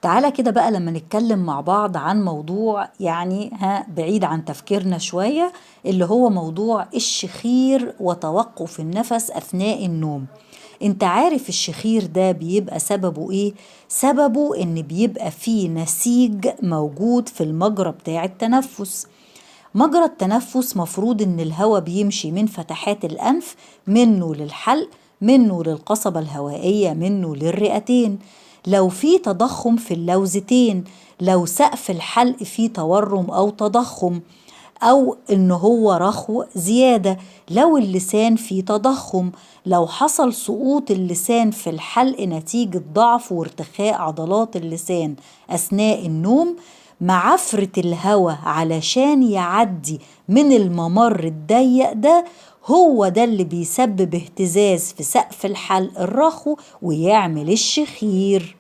تعالى كده بقى لما نتكلم مع بعض عن موضوع يعني بعيد عن تفكيرنا شوية، اللي هو موضوع الشخير وتوقف النفس أثناء النوم. انت عارف الشخير ده بيبقى سببه ايه؟ سببه ان بيبقى فيه نسيج موجود في المجرى بتاع التنفس. مجرى التنفس مفروض ان الهواء بيمشي من فتحات الأنف، منه للحلق، منه للقصبة الهوائية، منه للرئتين. لو في تضخم في اللوزتين، لو سقف الحلق فيه تورم أو تضخم، أو إن هو رخو زيادة، لو اللسان فيه تضخم، لو حصل سقوط اللسان في الحلق نتيجة ضعف وارتخاء عضلات اللسان أثناء النوم، معفرة الهواء علشان يعدي من الممر الضيق ده، هو ده اللي بيسبب اهتزاز في سقف الحلق الرخو ويعمل الشخير.